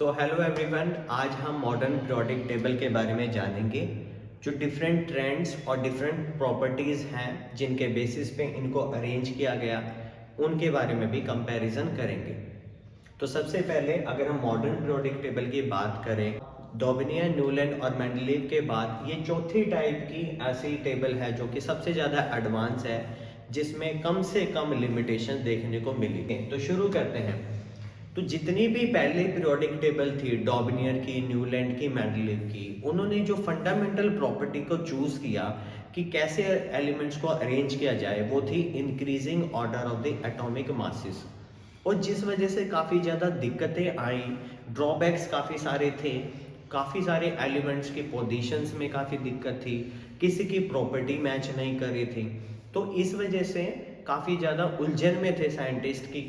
Hello everyone, आज हम modern periodic table के बारे में जानेंगे। जो डिफरेंट ट्रेंड्स और डिफरेंट प्रॉपर्टीज़ हैं जिनके बेसिस पे इनको अरेंज किया गया, उनके बारे में भी कंपैरिजन करेंगे। तो सबसे पहले अगर हम मॉडर्न पीरियोडिक टेबल की बात करें, डॉबिनियर, न्यूलैंड और मेंडलीव के बाद ये चौथी टाइप की ऐसी टेबल है जो कि सबसे ज़्यादा एडवांस है, जिसमें कम से कम लिमिटेशन देखने को मिली। तो शुरू करते हैं। तो जितनी भी पहले पीरियोडिक टेबल थी, डॉबिनियर की, न्यूलैंड की, मेंडलीव की, उन्होंने जो फंडामेंटल प्रॉपर्टी को चूज किया कि कैसे एलिमेंट्स को अरेंज किया जाए, वो थी increasing order of the atomic masses. और जिस वजह से काफ़ी ज़्यादा दिक्कतें आई, ड्रॉबैक्स काफ़ी सारे थे, काफ़ी सारे एलिमेंट्स की पोजीशंस में काफ़ी दिक्कत थी, किसी की प्रॉपर्टी मैच नहीं कर रही थी। तो इस वजह से काफ़ी ज़्यादा उलझन में थे साइंटिस्ट की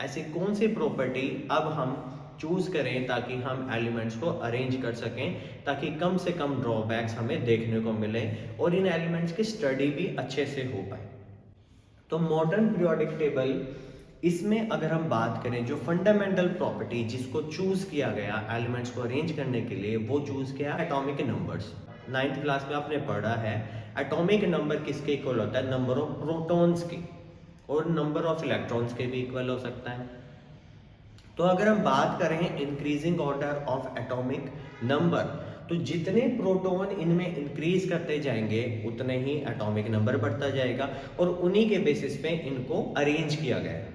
ऐसी कौन सी प्रॉपर्टी अब हम चूज़ करें ताकि हम एलिमेंट्स को अरेंज कर सकें, ताकि कम से कम ड्रॉबैक्स हमें देखने को मिले और इन एलिमेंट्स की स्टडी भी अच्छे से हो पाए। तो मॉडर्न पीरियोडिक टेबल, इसमें अगर हम बात करें, जो फंडामेंटल प्रॉपर्टी जिसको चूज किया गया एलिमेंट्स को अरेंज करने के लिए, वो चूज किया एटॉमिक नंबर्स। नाइन्थ क्लास में आपने पढ़ा है एटॉमिक नंबर किसके इक्वल होता है, नंबर ऑफ प्रोटॉन्स की, और नंबर ऑफ इलेक्ट्रॉन्स के भी इक्वल हो सकता है। तो अगर हम बात करें increasing order of atomic number, तो जितने प्रोटॉन इनमें इंक्रीज करते जाएंगे उतने ही एटॉमिक नंबर बढ़ता जाएगा, और उन्हीं के बेसिस पे इनको अरेंज किया गया है।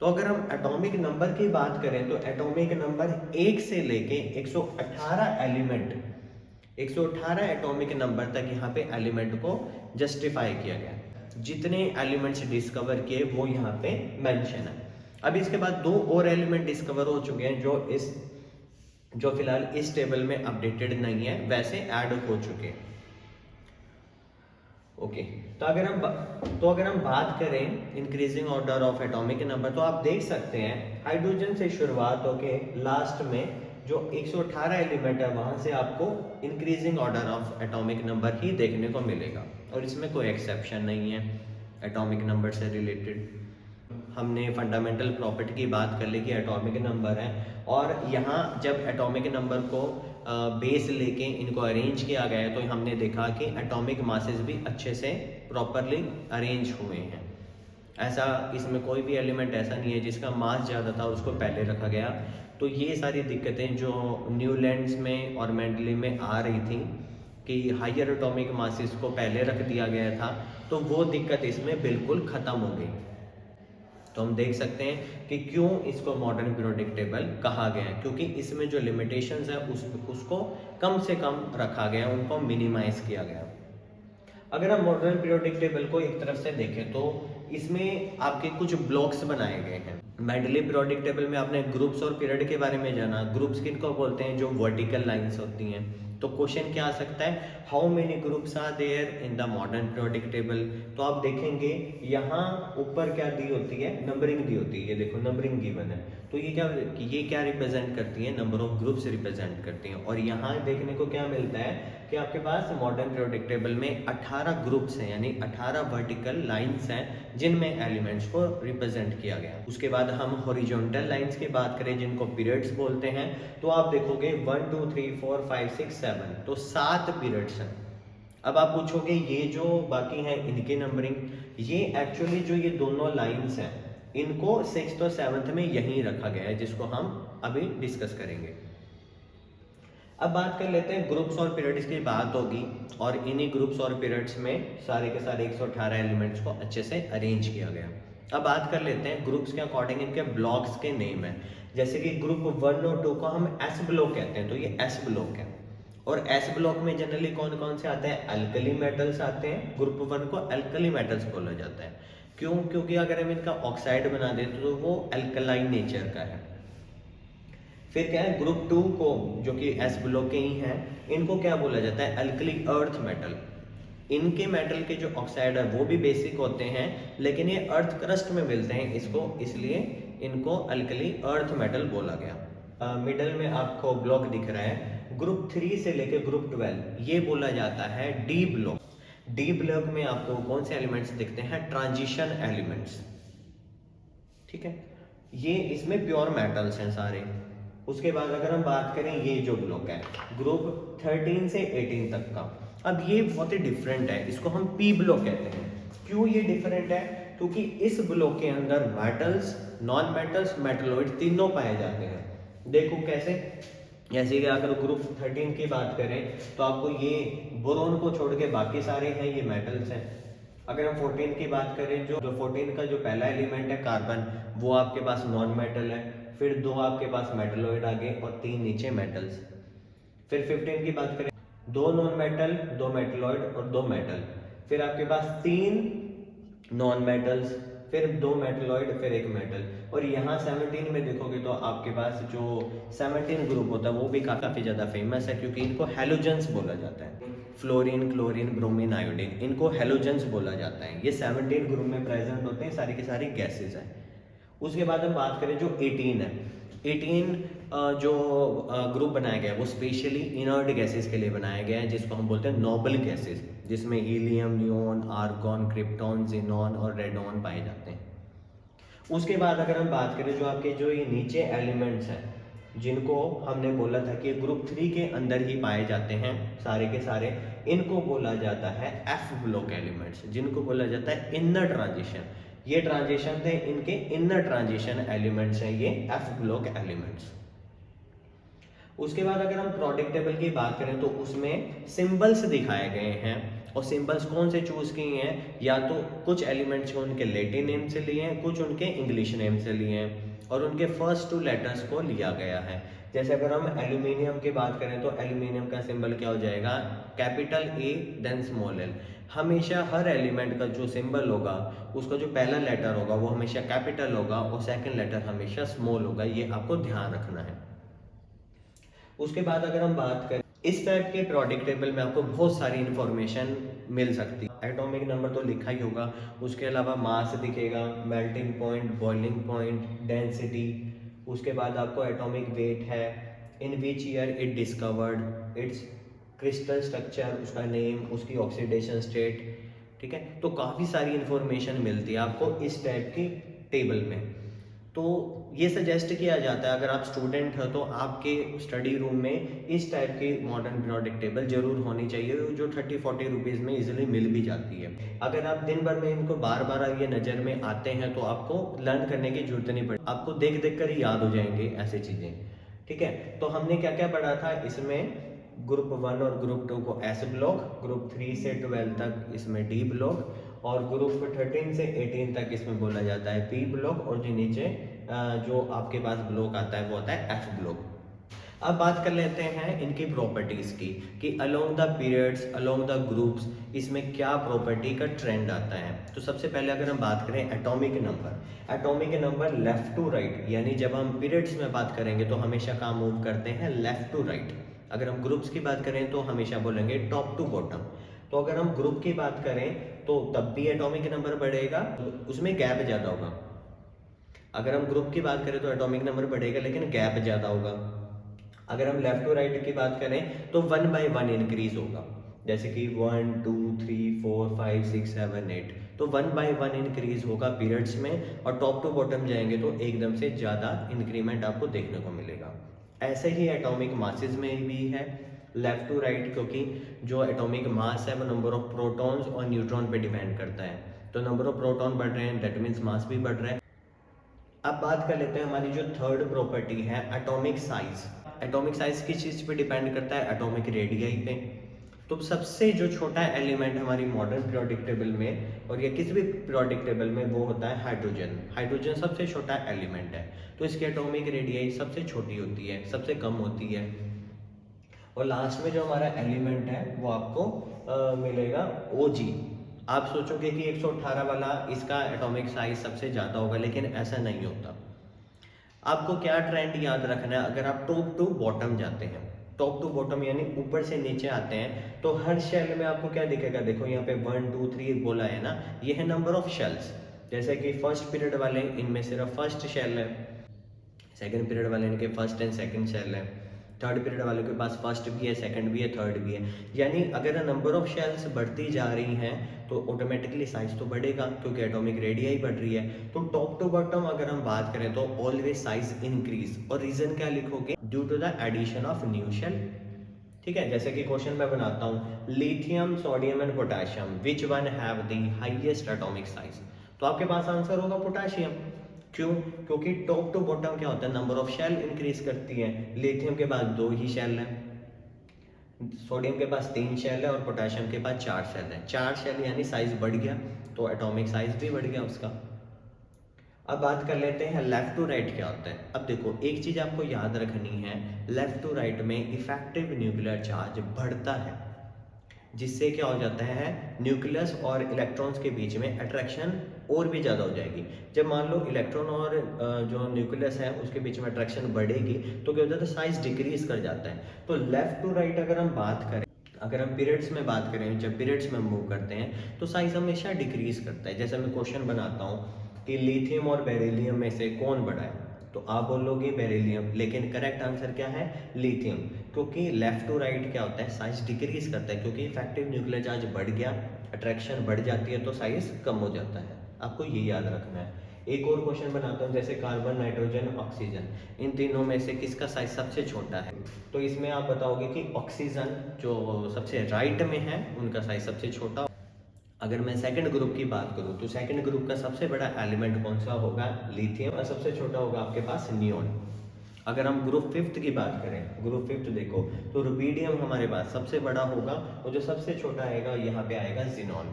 तो अगर हम एटॉमिक नंबर की बात करें, तो एटॉमिक नंबर 1 से लेके 118 एलिमेंट, 118 एटॉमिक नंबर तक यहाँ पे एलिमेंट को जस्टिफाई किया गया। जितने एलिमेंट्स डिस्कवर किए वो यहाँ पे मेंशन है। अब इसके बाद दो और एलिमेंट डिस्कवर हो चुके हैं जो फिलहाल इस टेबल में अपडेटेड नहीं है, वैसे ऐड हो चुके हैं। ओके। तो अगर हम बात करें increasing order of atomic number, तो आप देख सकते हैं हाइड्रोजन से शुरुआत होके लास्ट में जो 118 एलिमेंट है, वहां से आपको increasing order of atomic number ही देखने को मिलेगा, और इसमें कोई एक्सेप्शन नहीं है एटॉमिक नंबर से रिलेटेड। हमने फंडामेंटल प्रॉपर्टी की बात कर ली कि एटॉमिक नंबर है, और यहाँ जब एटॉमिक नंबर को बेस लेके इनको अरेंज किया गया है, तो हमने देखा कि एटॉमिक मासेस भी अच्छे से प्रॉपरली अरेंज हुए हैं। ऐसा इसमें कोई भी एलिमेंट ऐसा नहीं है जिसका मास ज़्यादा था उसको पहले रखा गया। तो ये सारी दिक्कतें जो न्यूलैंड्स में और मेंडलीव में आ रही थी कि हायर एटॉमिक मासेस को पहले रख दिया गया था, तो वो दिक्कत इसमें बिल्कुल ख़त्म हो गई। तो हम देख सकते हैं कि क्यों इसको मॉडर्न पीरियोडिक टेबल कहा गया है, क्योंकि इसमें जो लिमिटेशंस है उसको कम से कम रखा गया, उनको मिनिमाइज किया गया। अगर हम मॉडर्न पीरियोडिक टेबल को एक तरफ से देखें, तो इसमें आपके कुछ ब्लॉक्स बनाए गए हैं। मेंडलीव पीरियोडिक टेबल में आपने ग्रुप्स और पीरियड के बारे में जाना। ग्रुप्स किनको बोलते हैं, जो वर्टिकल लाइंस होती हैं। तो क्वेश्चन क्या आ सकता है, how many groups are there in the modern periodic table. तो आप देखेंगे यहाँ ऊपर क्या दी होती है, नंबरिंग दी होती है। ये देखो नंबरिंग गिवन है, तो ये क्या रिप्रेजेंट करती है, नंबर ऑफ ग्रुप्स रिप्रेजेंट करती हैं। और यहाँ देखने को क्या मिलता है कि आपके पास मॉडर्न पीरियोडिक टेबल में 18 ग्रुप्स हैं, यानी 18 वर्टिकल लाइंस हैं जिनमें एलिमेंट्स को रिप्रेजेंट किया गया। उसके बाद हम हॉरिजॉन्टल लाइंस की बात करें जिनको पीरियड्स बोलते हैं, तो आप देखोगे 1 2 3 4 5 6 7, तो 7 पीरियड्स हैं। अब आप पूछोगे ये जो बाकी हैं इनकी नंबरिंग, ये एक्चुअली जो ये दोनों लाइंस हैं इनको 6th और 7th में यहीं रखा गया है, जिसको हम अभी डिस्कस करेंगे। अब बात कर लेते हैं ग्रुप्स और पीरियड्स की बात होगी, और इन्हीं ग्रुप्स और पीरियड्स में सारे के सारे 118 एलिमेंट्स को अच्छे से अरेंज किया गया। अब बात कर लेते हैं ग्रुप्स के अकॉर्डिंग इनके ब्लॉक्स के नेम है। जैसे कि ग्रुप 1 और 2 को हम एस ब्लॉक कहते हैं, तो ये एस ब्लॉक है। और एस ब्लॉक में जनरली कौन कौन से आते हैं, अल्कली मेटल्स आते हैं। ग्रुप 1 को अल्कली मेटल्स बोला जाता है। क्यों, क्योंकि अगर हम इनका ऑक्साइड बना दें तो वो अल्कलाइन नेचर का है। फिर क्या है, ग्रुप 2 को, जो कि एस ब्लॉक के ही हैं, इनको क्या बोला जाता है, अल्कली अर्थ मेटल। इनके मेटल के जो ऑक्साइड है वो भी बेसिक होते हैं, लेकिन ये अर्थ क्रस्ट में मिलते हैं इसको, इसलिए इनको अल्कली अर्थ मेटल बोला गया। मिडल में आपको ब्लॉक दिख रहा है, ग्रुप 3 से लेकर ग्रुप 12 ये बोला जाता है डी ब्लॉक। डी ब्लॉक में आपको कौन से एलिमेंट्स दिखते हैं, ट्रांजिशन एलिमेंट्स। ठीक है, ये इसमें प्योर मेटल्स हैं सारे। उसके बाद अगर हम बात करें ये जो ब्लॉक है ग्रुप 13 से 18 तक का, अब ये बहुत ही डिफरेंट है, इसको हम पी ब्लॉक कहते हैं। क्यों ये डिफरेंट है? क्योंकि इस ब्लॉक के अंदर मेटल्स, नॉन मेटल्स, मेटलॉइड तीनों पाए जाते हैं। देखो कैसे, जैसे कि अगर ग्रुप 13 की बात करें तो आपको ये बोरोन को छोड़ के बाकी सारे हैं ये मेटल्स हैं। अगर हम 14 की बात करें, जो 14 का जो पहला एलिमेंट है कार्बन, वो आपके पास नॉन मेटल है। फिर 2 आपके पास मेटलॉइड आ गए और 3 नीचे मेटल्स। फिर 15 की बात करें, 2 नॉन मेटल, 2 मेटलॉइड और 2 मेटल। फिर आपके पास 3 नॉन मेटल्स, फिर 2 मेटलॉइड, फिर 1 मेटल। और यहाँ 17 में देखोगे तो आपके पास जो 17 ग्रुप होता है वो भी काफ़ी ज़्यादा फेमस है, क्योंकि इनको हेलोजेंस बोला जाता है। फ्लोरीन, क्लोरीन, ब्रोमीन, आयोडीन, इनको हेलोजेंस बोला जाता है। ये 17 ग्रुप में प्रेजेंट होते हैं, सारी की सारी गैसेज हैं। उसके बाद हम बात करें जो 18 है, 18 जो ग्रुप बनाया गया है वो स्पेशली इनर्ट गैसेस के लिए बनाया गया है, जिसको हम बोलते हैं नोबल गैसेस, जिसमें helium, neon, argon, krypton, xenon और रेडॉन पाए जाते हैं। उसके बाद अगर हम बात करें जो आपके जो ये नीचे एलिमेंट्स हैं, जिनको हमने बोला था कि ग्रुप 3 के अंदर ही पाए जाते हैं सारे के सारे, इनको बोला जाता है एफ ब्लॉक एलिमेंट्स, जिनको बोला जाता है इनर ट्रांजिशन। ये ट्रांजिशन थे इनके इनर ट्रांजिशन एलिमेंट्स हैं ये एफ ब्लॉक एलिमेंट्स। उसके बाद अगर हम प्रोडक्ट टेबल की बात करें तो उसमें सिंबल्स दिखाए गए हैं, और सिंबल्स कौन से चूज किए हैं, या तो कुछ एलिमेंट्स को उनके लैटिन नेम से लिए हैं, कुछ उनके इंग्लिश नेम से लिए हैं, और उनके फर्स्ट 2 लेटर्स को लिया गया है। जैसे अगर हम एल्यूमिनियम की बात करें तो एल्यूमिनियम का सिंबल क्या हो जाएगा, capital A then small L. हमेशा हर एलिमेंट का जो सिंबल होगा उसका जो पहला लेटर होगा वो हमेशा कैपिटल होगा और सेकंड लेटर हमेशा स्मॉल होगा, ये आपको ध्यान रखना है। उसके बाद अगर हम बात करें इस टाइप के प्रोडक्ट टेबल में आपको बहुत सारी इंफॉर्मेशन मिल सकती है। एटॉमिक नंबर तो लिखा ही होगा, उसके अलावा मास दिखेगा, melting point, boiling point, density. उसके बाद आपको एटॉमिक वेट है, in which year it discovered, its crystal structure, उसका नेम, उसकी ऑक्सीडेशन स्टेट। ठीक है, तो काफ़ी सारी इंफॉर्मेशन मिलती है आपको इस टाइप की टेबल में। तो ये सजेस्ट किया जाता है अगर आप स्टूडेंट हो तो आपके स्टडी रूम में इस टाइप की मॉडर्न पीरियोडिक टेबल जरूर होनी चाहिए, जो 30-40 रुपीज़ में इजीली मिल भी जाती है। अगर आप दिन भर में इनको बार बार ये नज़र में आते हैं तो आपको लर्न करने की जरूरत नहीं पड़ती, आपको देख देख कर ही याद हो जाएंगे ऐसे चीज़ें। ठीक है, तो हमने क्या क्या पढ़ा था इसमें, ग्रुप 1 और ग्रुप 2 को एस ब्लॉक, ग्रुप 3 से 12 तक इसमें डी ब्लॉक, और ग्रुप 13 से 18 तक इसमें बोला जाता है पी ब्लॉक, और जो नीचे जो आपके पास ब्लॉक आता है वो आता है एफ ब्लॉक। अब बात कर लेते हैं इनकी प्रॉपर्टीज की, कि along the periods, along the groups, इसमें क्या प्रॉपर्टी का ट्रेंड आता है। तो सबसे पहले अगर हम बात करें atomic number, atomic number left to right, यानी जब हम पीरियड्स में बात करेंगे तो हमेशा काम मूव करते हैं लेफ्ट टू राइट। अगर हम ग्रुप्स की बात करें तो हमेशा बोलेंगे टॉप टू बॉटम। तो अगर हम ग्रुप की बात करें तो तब भी एटॉमिक नंबर बढ़ेगा, उसमें गैप ज़्यादा होगा। अगर हम ग्रुप की बात करें तो एटॉमिक नंबर बढ़ेगा लेकिन गैप ज़्यादा होगा। अगर हम लेफ्ट टू राइट की बात करें तो 1 by 1 इंक्रीज होगा, जैसे कि 1 2 3 4 5 6 7 8, तो 1 by 1 इंक्रीज होगा पीरियड्स में, और टॉप टू बॉटम जाएंगे तो एकदम से ज़्यादा इंक्रीमेंट आपको देखने को मिलेगा। ऐसे ही एटॉमिक मासेस में भी है लेफ्ट टू राइट, क्योंकि जो एटॉमिक मास है वो नंबर ऑफ प्रोटॉन्स और न्यूट्रॉन पे डिपेंड करता है। तो नंबर ऑफ प्रोटॉन बढ़ रहे हैं दैट मीन्स मास भी बढ़ रहा है। अब बात कर लेते हैं हमारी जो थर्ड प्रॉपर्टी है एटॉमिक साइज। एटॉमिक साइज किस चीज़ पे डिपेंड करता है, एटॉमिक रेडियाई पे। तो सबसे जो छोटा एलिमेंट हमारी मॉडर्न पीरियोडिक टेबल में और या किसी भी पीरियोडिक टेबल में वो होता है हाइड्रोजन। हाइड्रोजन सबसे छोटा एलिमेंट है, तो इसकी एटॉमिक रेडियाई सबसे छोटी होती है, सबसे कम होती है। और लास्ट में जो हमारा एलिमेंट है वो आपको मिलेगा OG। आप सोचोगे कि 118 वाला इसका एटॉमिक साइज सबसे ज़्यादा होगा, लेकिन ऐसा नहीं होता। आपको क्या ट्रेंड याद रखना है, अगर आप टॉप टू बॉटम जाते हैं, टॉप टू बॉटम यानी ऊपर से नीचे आते हैं, तो हर शेल में आपको क्या दिखेगा, देखो यहाँ पे 1 2 3 बोला है ना, ये है नंबर ऑफ शेल्स। जैसे कि फर्स्ट पीरियड वाले इनमें सिर्फ फर्स्ट शेल है, सेकंड पीरियड वाले इनके फर्स्ट एंड सेकंड शेल है, थर्ड पीरियड वालों के पास फर्स्ट भी है, सेकंड भी है, थर्ड भी है। यानी अगर नंबर ऑफ शेल्स बढ़ती जा रही हैं तो ऑटोमेटिकली साइज तो बढ़ेगा, क्योंकि एटॉमिक रेडियाई बढ़ रही है। तो टॉप टू बॉटम अगर हम बात करें तो ऑलवेज साइज इंक्रीज, और रीजन क्या लिखोगे, due to the addition of new shell. ठीक है, जैसे कि क्वेश्चन मैं बनाता हूँ, lithium, sodium and potassium, which one have the highest atomic size, तो आपके पास आंसर होगा पोटेशियम। क्यों? क्योंकि टॉप टू बॉटम क्या होता है, नंबर ऑफ शेल इंक्रीज करती है। लिथियम के पास 2 ही शेल है, सोडियम के पास 3 शेल है, और पोटेशियम के पास 4 शेल है। 4 शेल यानी साइज बढ़ गया, तो एटॉमिक साइज भी बढ़ गया उसका। अब बात कर लेते हैं लेफ्ट टू राइट क्या होता है। अब देखो, एक चीज आपको याद रखनी है, लेफ्ट टू राइट में इफेक्टिव न्यूक्लियर चार्ज बढ़ता है, जिससे क्या हो जाता है, न्यूक्लियस और इलेक्ट्रॉन्स के बीच में अट्रैक्शन और भी ज़्यादा हो जाएगी। जब मान लो इलेक्ट्रॉन और जो न्यूक्लियस है उसके बीच में अट्रैक्शन बढ़ेगी तो क्या होता है, साइज डिक्रीज कर जाता है। तो लेफ्ट टू राइट अगर हम बात करें, अगर हम पीरियड्स में बात करें, जब पीरियड्स में मूव करते हैं तो साइज हमेशा डिक्रीज करता है। जैसे मैं क्वेश्चन बनाता हूँ कि लिथियम और बेरिलियम में से कौन बड़ा है, तो आप बोलोगे बेरिलियम, लेकिन करेक्ट आंसर क्या है, लिथियम। क्योंकि लेफ्ट टू राइट क्या होता है, साइज डिक्रीज करता है, क्योंकि इफेक्टिव न्यूक्लियर चार्ज बढ़ गया, अट्रैक्शन बढ़ जाती है तो साइज कम हो जाता है। आपको ये याद रखना है। एक और क्वेश्चन बनाता हूँ, जैसे कार्बन, नाइट्रोजन, ऑक्सीजन, इन तीनों में से किसका साइज सबसे छोटा है, तो इसमें आप बताओगे कि ऑक्सीजन जो सबसे राइट में है उनका साइज सबसे छोटा। अगर मैं सेकंड ग्रुप की बात करूं तो सेकंड ग्रुप का सबसे बड़ा एलिमेंट कौन सा होगा, लिथियम, और सबसे छोटा होगा आपके पास नियोन। अगर हम ग्रुप फिफ्थ की बात करें, ग्रुप फिफ्थ देखो तो रुबीडियम हमारे पास सबसे बड़ा होगा, और जो सबसे छोटा आएगा यहाँ पे आएगा जिनॉन।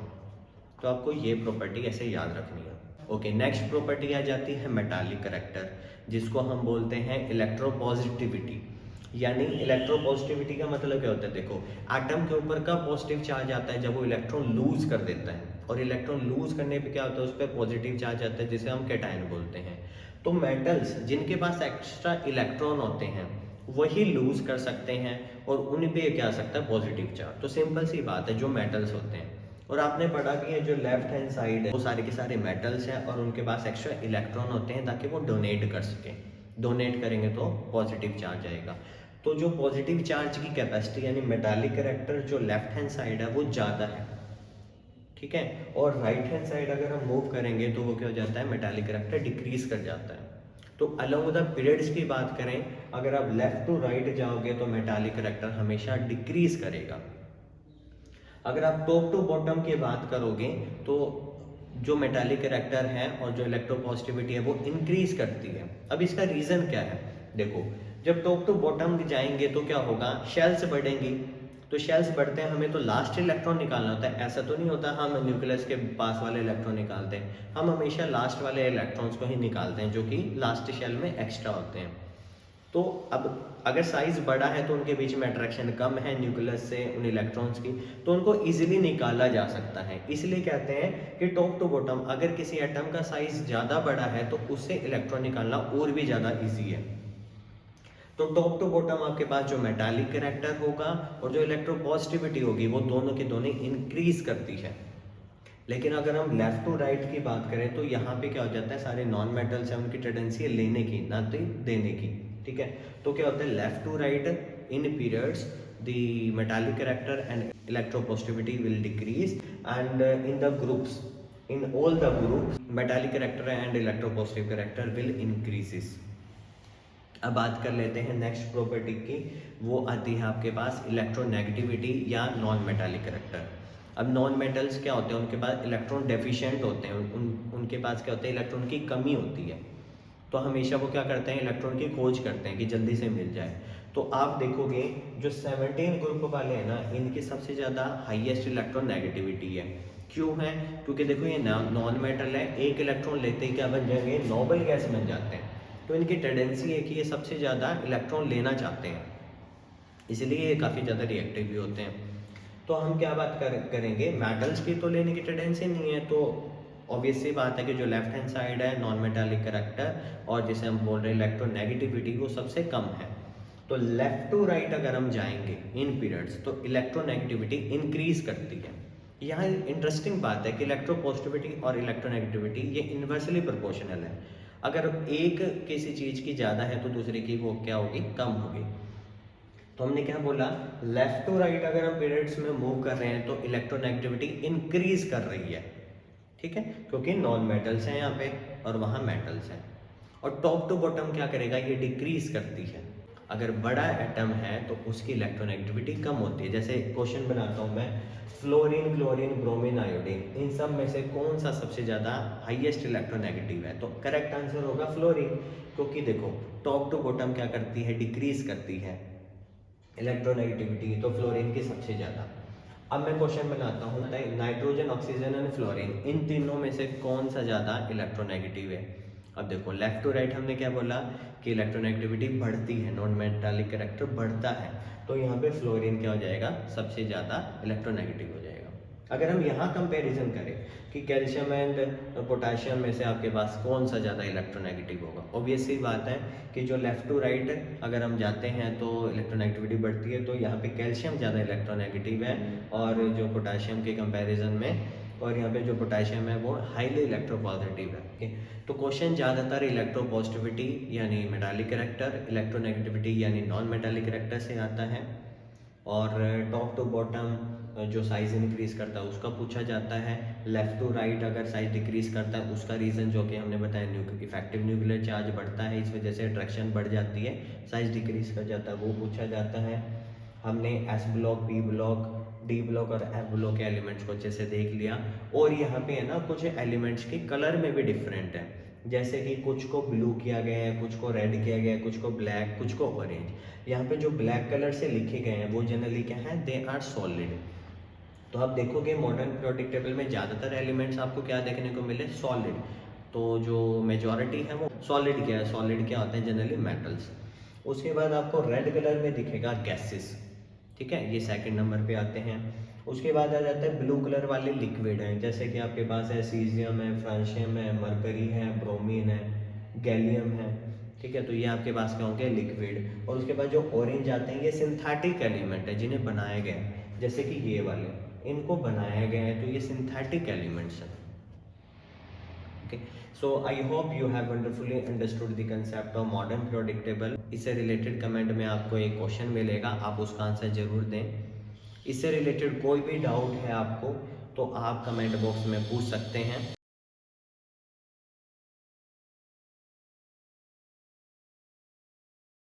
तो आपको ये प्रॉपर्टी ऐसे याद रखनी है। ओके, नेक्स्ट प्रॉपर्टी आ जाती है मेटालिक करैक्टर, जिसको हम बोलते हैं इलेक्ट्रोपॉजिटिविटी। यानी इलेक्ट्रोपॉजिटिविटी का मतलब क्या होता है, देखो एटम के ऊपर का पॉजिटिव चार्ज आता है जब वो इलेक्ट्रॉन लूज कर देता है, और इलेक्ट्रॉन लूज करने पे क्या होता है, उस पर पॉजिटिव चार्ज आता है जिसे हम कैटायन बोलते हैं। तो मेटल्स जिनके पास एक्स्ट्रा इलेक्ट्रॉन होते हैं वही लूज कर सकते हैं, और उन पे क्या आ सकता है, पॉजिटिव चार्ज। तो सिंपल सी बात है, जो मेटल्स होते हैं, और आपने पढ़ा कि ये जो लेफ्ट हैंड साइड है वो सारे के सारे मेटल्स हैं, और उनके पास एक्स्ट्रा इलेक्ट्रॉन होते हैं ताकि वो डोनेट कर सकें। डोनेट करेंगे तो पॉजिटिव चार्ज आएगा। तो जो पॉजिटिव चार्ज की कैपेसिटी यानी मेटालिक कैरेक्टर जो लेफ्ट हैंड साइड है वो ज़्यादा है, ठीक है। और राइट हैंड साइड अगर हम मूव करेंगे तो वो क्या हो जाता है, मेटालिक कैरेक्टर डिक्रीज कर जाता है। तो अलॉन्ग विद द पीरियड्स की बात करें, अगर आप लेफ्ट टू राइट जाओगे तो मेटालिक कैरेक्टर हमेशा डिक्रीज करेगा। अगर आप टॉप टू बॉटम की बात करोगे तो जो मेटालिक कैरेक्टर है और जो इलेक्ट्रोपॉजिटिविटी है वो इंक्रीज करती है। अब इसका रीजन क्या है, देखो जब टॉप टू बॉटम जाएंगे तो क्या होगा, शेल्स बढ़ेंगी। तो शेल्स बढ़ते हैं, हमें तो लास्ट इलेक्ट्रॉन निकालना होता है। ऐसा तो नहीं होता हम न्यूक्लियस के पास वाले इलेक्ट्रॉन निकालते हैं, हम हमेशा लास्ट वाले इलेक्ट्रॉन्स को ही निकालते हैं जो कि लास्ट शेल में एक्स्ट्रा होते हैं। तो अब अगर साइज बड़ा है तो उनके बीच में अट्रैक्शन कम है न्यूक्लियस से उन इलेक्ट्रॉन्स की, तो उनको इजीली निकाला जा सकता है। इसलिए कहते हैं कि टॉप टू बॉटम अगर किसी एटम का साइज ज़्यादा बड़ा है तो उससे इलेक्ट्रॉन निकालना और भी ज़्यादा ईजी है। तो टॉप टू बॉटम आपके पास जो मेटालिक कैरेक्टर होगा और जो इलेक्ट्रोपॉजिटिविटी होगी वो दोनों की दोनों इंक्रीज करती है। लेकिन अगर हम लेफ्ट टू राइट की बात करें तो यहाँ पे क्या हो जाता है, सारे नॉन मेटल्स हैं उनकी टेंडेंसी है लेने की ना तो देने की, ठीक है। तो क्या होता है, left to right in periods the metallic character and electropositivity will decrease, and in the groups, in all the groups metallic character and electropositive character will increases. अब बात कर लेते हैं नेक्स्ट प्रॉपर्टी की, वो आती है आपके पास इलेक्ट्रोनेगेटिविटी या नॉन मेटालिक कैरेक्टर। अब नॉन मेटल्स क्या होते हैं, उनके पास इलेक्ट्रॉन डेफिशिएंट होते हैं, उनके पास क्या होता है, इलेक्ट्रॉन की कमी होती है। तो हमेशा वो क्या करते हैं, इलेक्ट्रॉन की खोज करते हैं कि जल्दी से मिल जाए। तो आप देखोगे जो 17 ग्रुप वाले हैं ना, इनकी सबसे ज़्यादा हाईएस्ट इलेक्ट्रॉन नेगेटिविटी है। क्यों है, क्योंकि देखो ये नॉन मेटल है, एक इलेक्ट्रॉन लेते ही क्या बन जाएंगे, नोबल गैस बन जाते हैं। तो इनकी टेंडेंसी है कि ये सबसे ज़्यादा इलेक्ट्रॉन लेना चाहते हैं, इसलिए ये काफ़ी ज़्यादा रिएक्टिव भी होते हैं। तो हम क्या बात करेंगे, मेटल्स की तो लेने की टेंडेंसी नहीं है, तो ऑब्वियस सी बात है कि जो लेफ्ट हैंड साइड है नॉन मेटालिक कैरेक्टर और जिसे हम बोल रहे हैं इलेक्ट्रोनेगेटिविटी वो सबसे कम है। तो लेफ्ट टू राइट अगर हम जाएंगे इन पीरियड्स तो इलेक्ट्रोनेगेटिविटी इंक्रीज करती है। यहाँ इंटरेस्टिंग बात है कि इलेक्ट्रोपॉजिटिविटी और इलेक्ट्रोनेगेटिविटी ये इन्वर्सली प्रोपोर्शनल है। अगर एक किसी चीज़ की ज़्यादा है तो दूसरे की वो क्या होगी, कम होगी। तो हमने क्या बोला, लेफ्ट टू राइट अगर हम पीरियड्स में मूव कर रहे हैं तो इलेक्ट्रोनेगेटिविटी इंक्रीज कर रही है, ठीक है, क्योंकि नॉन मेटल्स हैं यहाँ पे और वहाँ मेटल्स हैं। और टॉप टू बॉटम क्या करेगा, ये डिक्रीज करती है। अगर बड़ा एटम है तो उसकी इलेक्ट्रोनेगेटिविटी कम होती है। जैसे क्वेश्चन बनाता हूँ मैं, फ्लोरीन, क्लोरीन, ब्रोमीन, आयोडीन, इन सब में से कौन सा सबसे ज़्यादा हाईएस्ट इलेक्ट्रोनेगेटिव है? तो करेक्ट आंसर होगा फ्लोरीन, क्योंकि देखो टॉप टू बॉटम क्या करती है, डिक्रीज करती है इलेक्ट्रोनेगेटिविटी, तो फ्लोरीन की सबसे ज़्यादा। अब मैं क्वेश्चन बनाता हूँ, नाइट्रोजन, ऑक्सीजन एंड फ्लोरीन, इन तीनों में से कौन सा ज़्यादा इलेक्ट्रोनेगेटिव है? अब देखो लेफ्ट टू राइट हमने क्या बोला कि इलेक्ट्रोनेगेटिविटी बढ़ती है, नॉन मेटालिक कैरेक्टर बढ़ता है, तो यहाँ पे फ्लोरीन क्या हो जाएगा, सबसे ज़्यादा इलेक्ट्रोनेगेटिव हो जाएगा। अगर हम यहाँ कंपैरिजन करें कि कैल्शियम एंड पोटाशियम में से आपके पास कौन सा ज़्यादा इलेक्ट्रोनेगेटिव होगा, ऑब्वियस सी बात है कि जो लेफ्ट टू राइट अगर हम जाते हैं तो इलेक्ट्रोनेगेटिविटी बढ़ती है, तो यहाँ पे कैल्शियम ज़्यादा इलेक्ट्रोनेगेटिव है और जो पोटाशियम के कंपैरिजन में, और यहाँ पे जो पोटाशियम है वो हाईली इलेक्ट्रोपॉजिटिव है। ओके, तो क्वेश्चन ज़्यादातर इलेक्ट्रोपॉजिटिविटी यानी मेटालिक कैरेक्टर, इलेक्ट्रोनेगेटिविटी यानी नॉन मेटालिक कैरेक्टर से आता है, और टॉप टू बॉटम जो साइज इंक्रीज करता है उसका पूछा जाता है। लेफ्ट टू राइट अगर साइज डिक्रीज करता है उसका रीज़न जो कि हमने बताया, इफेक्टिव न्यूक्लियर चार्ज बढ़ता है, इस वजह से अट्रैक्शन बढ़ जाती है, साइज डिक्रीज कर जाता है, वो पूछा जाता है। हमने S block, P block, D block और एफ ब्लॉक के एलिमेंट्स को अच्छे से देख लिया। और यहाँ पे है ना कुछ एलिमेंट्स के कलर में भी डिफरेंट है, जैसे कि कुछ को ब्लू किया गया है, कुछ को रेड किया गया है, कुछ को ब्लैक, कुछ को ऑरेंज। यहाँ पे जो ब्लैक कलर से लिखे गए हैं वो जनरली क्या है, दे आर सॉलिड। तो आप देखोगे मॉडर्न पीरियोडिक टेबल में ज़्यादातर एलिमेंट्स आपको क्या देखने को मिले, सॉलिड। तो जो मेजॉरिटी है वो सॉलिड क्या है, सॉलिड क्या होते हैं, जनरली मेटल्स। उसके बाद आपको रेड कलर में दिखेगा गैसेस, ठीक है, ये सेकंड नंबर पे आते हैं। उसके बाद आ जाता है ब्लू कलर वाले लिक्विड हैं, जैसे कि आपके पास है सीजियम है, फ्रांशियम है, मरकरी है, ब्रोमीन है, गैलियम है, ठीक है, तो ये आपके पास क्या होंगे, लिक्विड। और उसके बाद जो ऑरेंज आते हैं ये सिंथेटिक एलिमेंट है जिन्हें बनाया गया है, जैसे कि ये वाले, इनको बनाया गया है, तो ये सिंथेटिक एलिमेंट्स हैं। Okay, so I hope you have wonderfully understood the concept of modern periodic table. इससे रिलेटेड कमेंट में आपको एक क्वेश्चन मिलेगा, आप उसका आंसर जरूर दें। इससे रिलेटेड कोई भी डाउट है आपको तो आप कमेंट बॉक्स में पूछ सकते हैं।